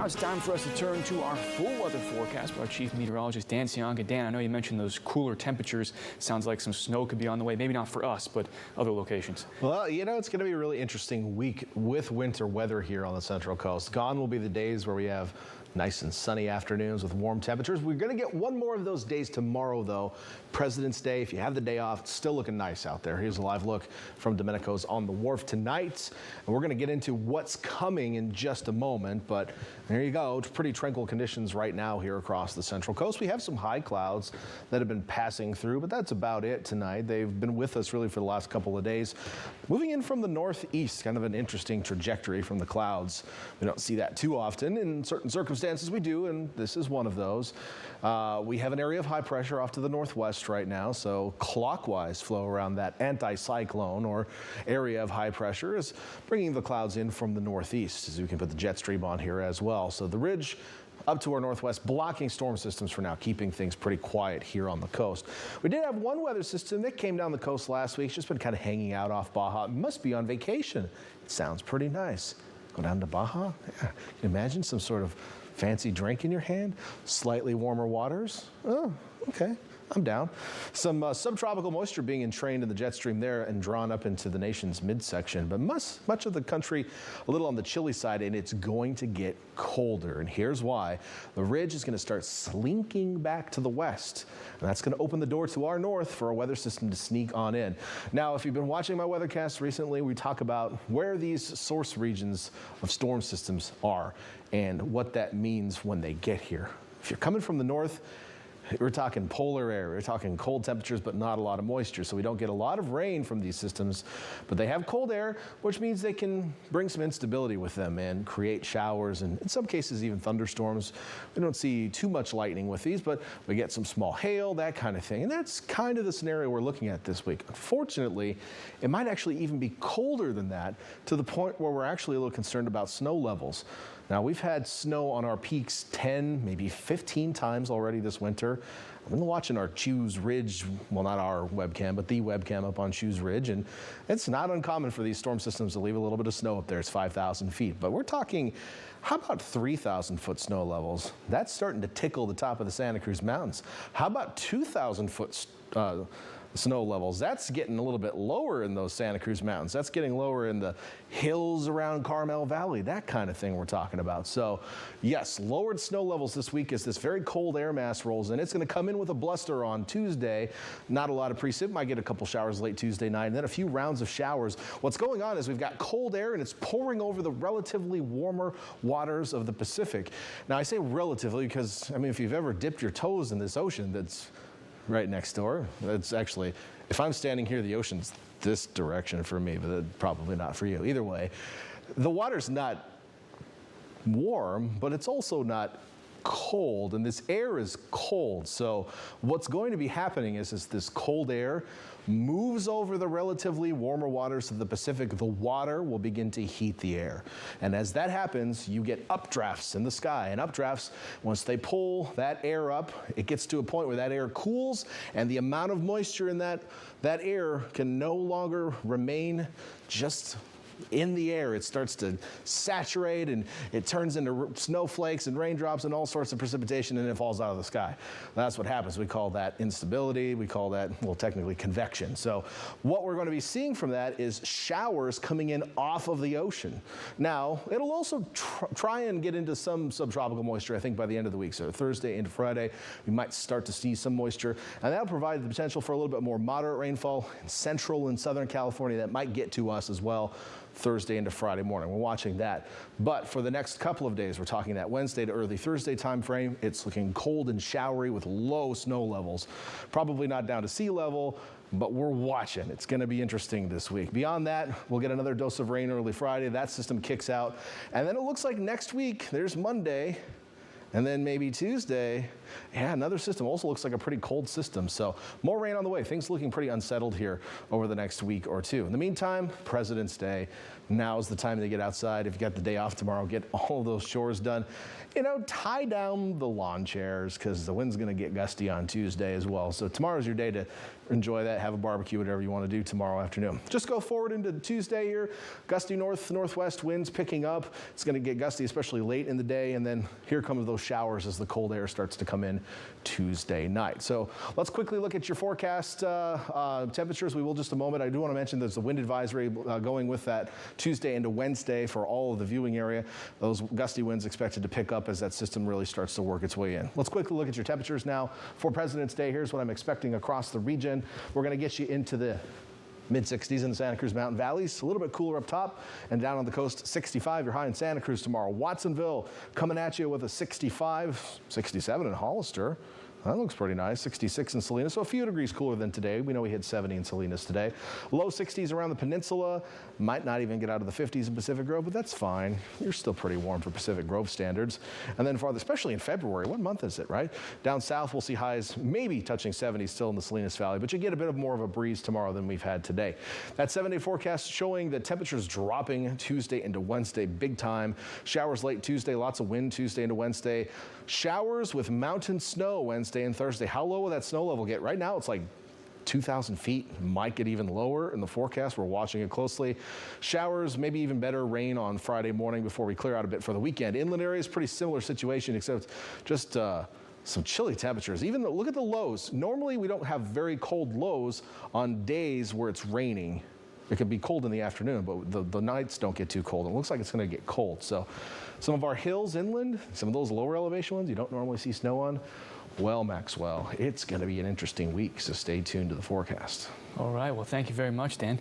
Now it's time for us to turn to our full weather forecast by our chief meteorologist, Dan Cianca. Dan, I know you mentioned those cooler temperatures. Sounds like some snow could be on the way, maybe not for us, but other locations. Well, you know, it's going to be a really interesting week with winter weather here on the Central Coast. Gone will be the days where we have nice and sunny afternoons with warm temperatures. We're going to get one more of those days tomorrow, though. President's Day, if you have the day off, it's still looking nice out there. Here's a live look from Domenico's on the wharf tonight. And we're going to get into what's coming in just a moment. But there you go. It's pretty tranquil conditions right now here across the Central Coast. We have some high clouds that have been passing through, but that's about it tonight. They've been with us really for the last couple of days. Moving in from the northeast, kind of an interesting trajectory from the clouds. We don't see that too often. In certain circumstances we do, and this is one of those. We have an area of high pressure off to the northwest right now, so clockwise flow around that anticyclone or area of high pressure is bringing the clouds in from the northeast, as we can put the jet stream on here as well. So the ridge up to our northwest, blocking storm systems for now, keeping things pretty quiet here on the coast. We did have one weather system that came down the coast last week. It's just been kind of hanging out off Baja. It must be on vacation. It sounds pretty nice. Go down to Baja? Yeah. Can you imagine some sort of fancy drink in your hand? Slightly warmer waters? Oh, okay. I'm down. Some subtropical moisture being entrained in the jet stream there and drawn up into the nation's midsection, but much of the country a little on the chilly side, and it's going to get colder. And here's why. The ridge is going to start slinking back to the west, and that's going to open the door to our north for a weather system to sneak on in. Now, if you've been watching my weathercast recently, we talk about where these source regions of storm systems are and what that means when they get here. If you're coming from the north, we're talking polar air, we're talking cold temperatures, but not a lot of moisture. So we don't get a lot of rain from these systems, but they have cold air, which means they can bring some instability with them and create showers and in some cases even thunderstorms. We don't see too much lightning with these, but we get some small hail, that kind of thing. And that's kind of the scenario we're looking at this week. Unfortunately, it might actually even be colder than that, to the point where we're actually a little concerned about snow levels. Now, we've had snow on our peaks 10, maybe 15 times already this winter. I've been watching our Shoes Ridge, well, not our webcam, but the webcam up on Shoes Ridge, and it's not uncommon for these storm systems to leave a little bit of snow up there. It's 5,000 feet, but we're talking, how about 3,000 foot snow levels? That's starting to tickle the top of the Santa Cruz Mountains. How about 2,000 foot snow levels? That's getting a little bit lower in those Santa Cruz Mountains. That's getting lower in the hills around Carmel Valley, that kind of thing we're talking about. So yes, lowered snow levels this week as this very cold air mass rolls in. It's going to come in with a bluster on Tuesday. Not a lot of precip. Might get a couple showers late Tuesday night and then a few rounds of showers. What's going on is we've got cold air and it's pouring over the relatively warmer waters of the Pacific. Now I say relatively because, I mean, if you've ever dipped your toes in this ocean that's right next door. That's actually, if I'm standing here, the ocean's this direction for me, but probably not for you. Either way, the water's not warm, but it's also not cold, and this air is cold. So what's going to be happening is this cold air moves over the relatively warmer waters of the Pacific. The water will begin to heat the air. And as that happens, you get updrafts in the sky. And updrafts, once they pull that air up, it gets to a point where that air cools, and the amount of moisture in that air can no longer remain just in the air. It starts to saturate and it turns into snowflakes and raindrops and all sorts of precipitation, and it falls out of the sky. That's what happens. We call that instability. We call that, well, technically convection. So what we're going to be seeing from that is showers coming in off of the ocean. Now, it'll also try and get into some subtropical moisture, I think, by the end of the week. So Thursday into Friday, we might start to see some moisture, and that'll provide the potential for a little bit more moderate rainfall in central and southern California that might get to us as well Thursday into Friday morning. We're watching that. But for the next couple of days, we're talking that Wednesday to early Thursday time frame. It's looking cold and showery with low snow levels. Probably not down to sea level, but we're watching. It's going to be interesting this week. Beyond that, we'll get another dose of rain early Friday. That system kicks out. And then it looks like next week, there's Monday, and then maybe Tuesday, yeah, another system. Also looks like a pretty cold system. So more rain on the way. Things looking pretty unsettled here over the next week or two. In the meantime, President's Day. Now's the time to get outside. If you got the day off tomorrow, get all of those chores done. You know, tie down the lawn chairs because the wind's going to get gusty on Tuesday as well. So tomorrow's your day to enjoy that, have a barbecue, whatever you want to do tomorrow afternoon. Just go forward into Tuesday here. Gusty northwest winds picking up. It's going to get gusty, especially late in the day, and then here come those showers as the cold air starts to come in Tuesday night. So let's quickly look at your forecast temperatures. We will just a moment. I do want to mention there's a wind advisory going with that Tuesday into Wednesday for all of the viewing area. Those gusty winds expected to pick up as that system really starts to work its way in. Let's quickly look at your temperatures now for President's Day. Here's what I'm expecting across the region. We're going to get you into the mid-60s in the Santa Cruz Mountain Valleys, a little bit cooler up top, and down on the coast, 65. You're high in Santa Cruz tomorrow. Watsonville coming at you with a 65, 67 in Hollister. That looks pretty nice. 66 in Salinas, so a few degrees cooler than today. We know we hit 70 in Salinas today. Low 60s around the peninsula. Might not even get out of the 50s in Pacific Grove, but that's fine. You're still pretty warm for Pacific Grove standards. And then farther, especially in February, what month is it, right? Down south, we'll see highs maybe touching 70 still in the Salinas Valley, but you get a bit more of a breeze tomorrow than we've had today. That 7-day forecast showing the temperatures dropping Tuesday into Wednesday big time. Showers late Tuesday, lots of wind Tuesday into Wednesday. Showers with mountain snow Wednesday and Thursday. How low will that snow level get? Right now, it's like 2,000 feet, might get even lower in the forecast. We're watching it closely. Showers, maybe even better rain on Friday morning before we clear out a bit for the weekend. Inland areas, pretty similar situation, except just some chilly temperatures. Even though, look at the lows. Normally, we don't have very cold lows on days where it's raining. It can be cold in the afternoon, but the nights don't get too cold. It looks like it's going to get cold. So some of our hills inland, some of those lower elevation ones you don't normally see snow on. Well, Maxwell, it's going to be an interesting week, so stay tuned to the forecast. All right. Well, thank you very much, Dan.